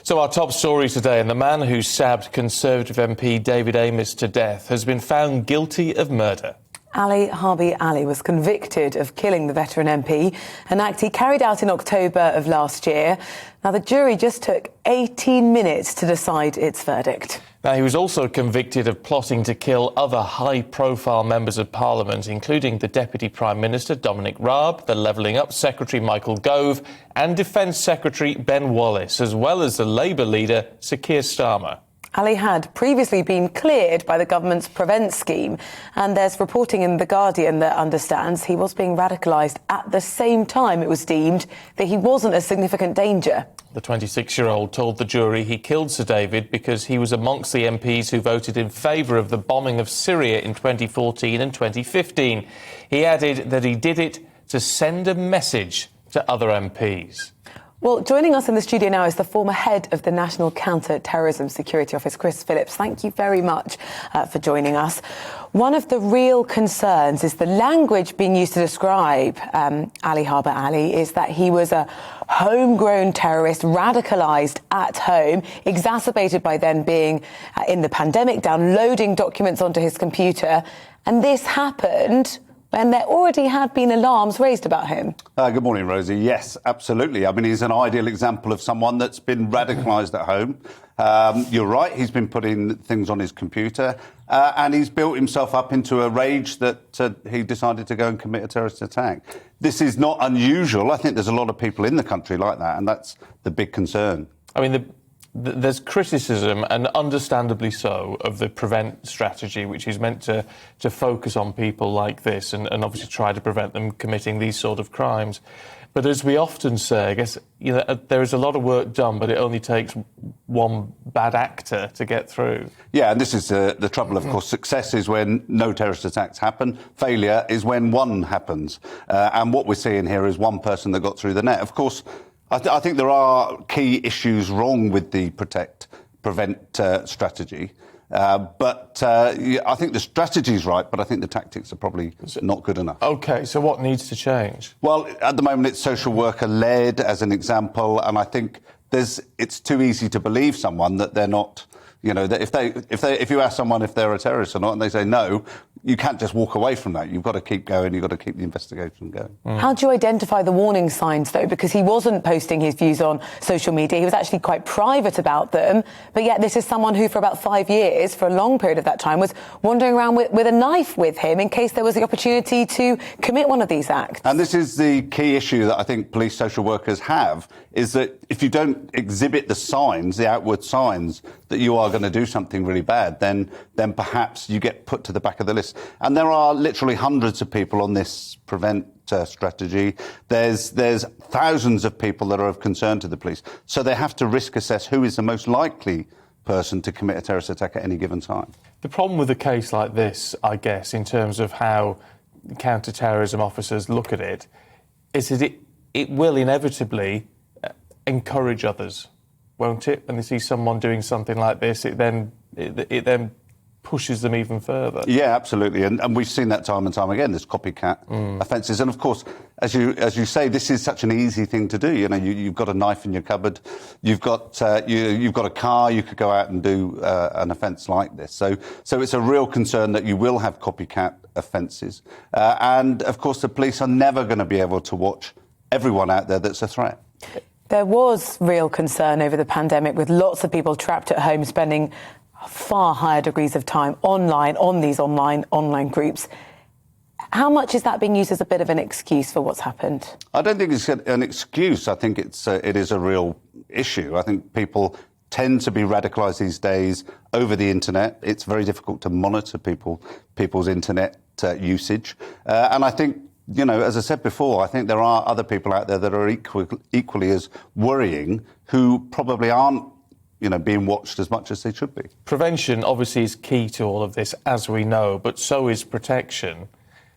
So our top story today, and the man who stabbed Conservative MP David Amess to death has been found guilty of murder. Harbi Ali was convicted of killing the veteran MP, an act he carried out in October of last year. Now, the jury just took 18 minutes to decide its verdict. Now, he was also convicted of plotting to kill other high-profile members of Parliament, including the Deputy Prime Minister Dominic Raab, the Levelling Up Secretary Michael Gove and Defence Secretary Ben Wallace, as well as the Labour leader Sir Keir Starmer. Ali had previously been cleared by the government's Prevent scheme, and there's reporting in The Guardian that understands he was being radicalised at the same time it was deemed that he wasn't a significant danger. The 26-year-old told the jury he killed Sir David because he was amongst the MPs who voted in favour of the bombing of Syria in 2014 and 2015. He added that he did it to send a message to other MPs. Well, joining us in the studio now is the former head of the National Counter-Terrorism Security Office, Phillips. Thank you very much for joining us. One of the real concerns is the language being used to describe Harbi Ali is that he was a homegrown terrorist, radicalised at home, exacerbated by then being in the pandemic, downloading documents onto his computer. And this happened when there already had been alarms raised about him. Good morning, Rosie. Yes, absolutely. I mean, he's an ideal example of someone that's been radicalised at home. You're right, he's been putting things on his computer and he's built himself up into a rage that he decided to go and commit a terrorist attack. This is not unusual. I think there's a lot of people in the country like that, and that's the big concern. I mean, there's criticism, and understandably so, of the Prevent strategy, which is meant to focus on people like this and obviously try to prevent them committing these sort of crimes. But as we often say, I guess, there is a lot of work done, but it only takes one bad actor to get through. Yeah, and this is the trouble, of course. Success is when no terrorist attacks happen. Failure is when one happens. And what we're seeing here is one person that got through the net. Of course, I think there are key issues wrong with the Prevent strategy. But I think the strategy's right, but I think the tactics are probably not good enough. OK, so what needs to change? Well, at the moment, it's social worker-led, as an example, and I think it's too easy to believe someone that they're not. That if you ask someone if they're a terrorist or not, and they say no, you can't just walk away from that. You've got to keep going. You've got to keep the investigation going. How do you identify the warning signs, though? Because he wasn't posting his views on social media. He was actually quite private about them. But yet this is someone who, for about 5 years, for a long period of that time, was wandering around with a knife with him in case there was the opportunity to commit one of these acts. And this is the key issue that I think police social workers have, is that if you don't exhibit the signs, the outward signs, that you are going to do something really bad, then perhaps you get put to the back of the list. And there are literally hundreds of people on this Prevent strategy. There's thousands of people that are of concern to the police. So they have to risk assess who is the most likely person to commit a terrorist attack at any given time. The problem with a case like this, I guess, in terms of how counter-terrorism officers look at it, is that it will inevitably encourage others, won't it? When they see someone doing something like this, it then pushes them even further. Yeah, absolutely, and we've seen that time and time again. There's copycat offences, and of course, as you say, this is such an easy thing to do. You've got a knife in your cupboard, you've got a car, you could go out and do an offence like this. So it's a real concern that you will have copycat offences, and of course, the police are never going to be able to watch everyone out there that's a threat. There was real concern over the pandemic, with lots of people trapped at home spending far higher degrees of time online, on these online groups. How much is that being used as a bit of an excuse for what's happened? I don't think it's an excuse. I think it is a real issue. I think people tend to be radicalised these days over the internet. It's very difficult to monitor people's internet usage. And I think, as I said before, I think there are other people out there that are equally as worrying, who probably aren't being watched as much as they should be. Prevention obviously is key to all of this, as we know, but so is protection.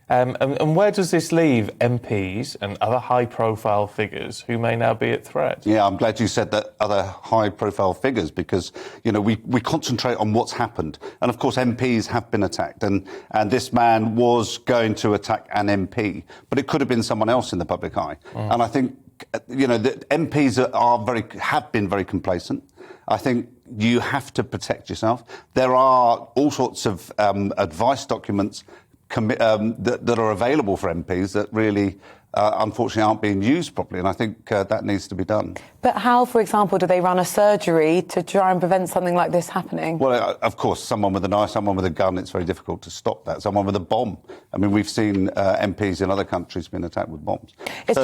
And where does this leave MPs and other high-profile figures who may now be at threat? Yeah, I'm glad you said that, other high-profile figures, because, we concentrate on what's happened. And, of course, MPs have been attacked. And this man was going to attack an MP, but it could have been someone else in the public eye. And I think the MPs have been very complacent. I think you have to protect yourself. There are all sorts of advice documents that are available for MPs that really, unfortunately, aren't being used properly, and I think that needs to be done. But how, for example, do they run a surgery to try and prevent something like this happening? Well, of course, someone with a knife, someone with a gun, it's very difficult to stop that. Someone with a bomb. I mean, we've seen MPs in other countries being attacked with bombs.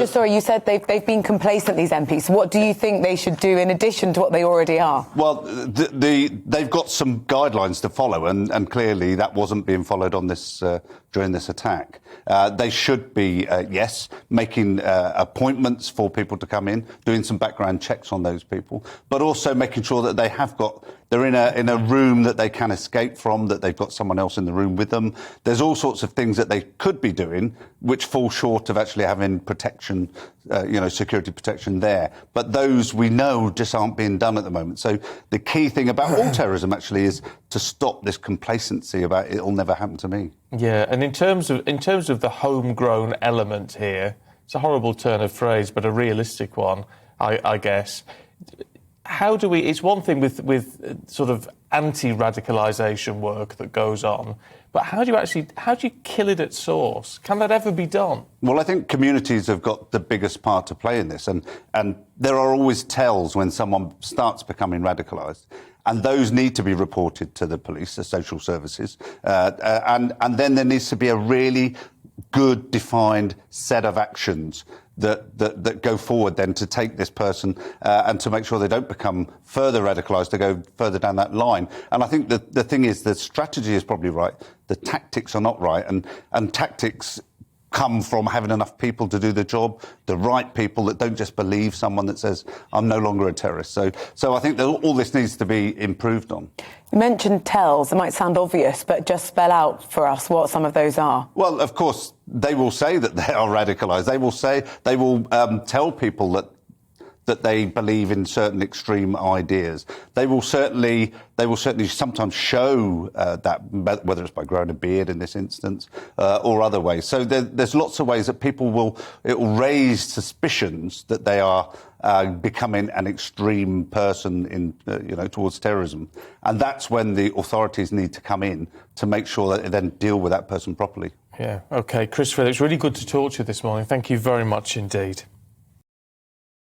Sorry, you said they've been complacent, these MPs. What do you think they should do in addition to what they already are? Well, they've got some guidelines to follow, and clearly that wasn't being followed on this during this attack. They should be, yes, making appointments for people to come in, doing some background checks on those people, but also making sure that they're in a room that they can escape from, that they've got someone else in the room with them. There's all sorts of things that they could be doing which fall short of actually having protection, security protection there. But those we know just aren't being done at the moment. So the key thing about all terrorism actually is to stop this complacency about it'll never happen to me. Yeah, and in terms of the homegrown element here, it's a horrible turn of phrase, but a realistic one, I guess. How do we? It's one thing with sort of anti-radicalisation work that goes on, but how do you kill it at source? Can that ever be done? Well, I think communities have got the biggest part to play in this, and there are always tells when someone starts becoming radicalised. And those need to be reported to the police, the social services, and then there needs to be a really good, defined set of actions that go forward then to take this person and to make sure they don't become further radicalised, to go further down that line. And I think the thing is, the strategy is probably right, the tactics are not right, and tactics come from having enough people to do the job, the right people that don't just believe someone that says, I'm no longer a terrorist. So I think that all this needs to be improved on. You mentioned tells. It might sound obvious, but just spell out for us what some of those are. Well, of course, they will say that they are radicalised. They will tell people that they believe in certain extreme ideas. They will certainly sometimes show that, whether it's by growing a beard in this instance or other ways. So there's lots of ways that it will raise suspicions that they are becoming an extreme person in towards terrorism, and that's when the authorities need to come in to make sure that they then deal with that person properly. Yeah. OK. Chris Phillips, really good to talk to you this morning. Thank you very much indeed.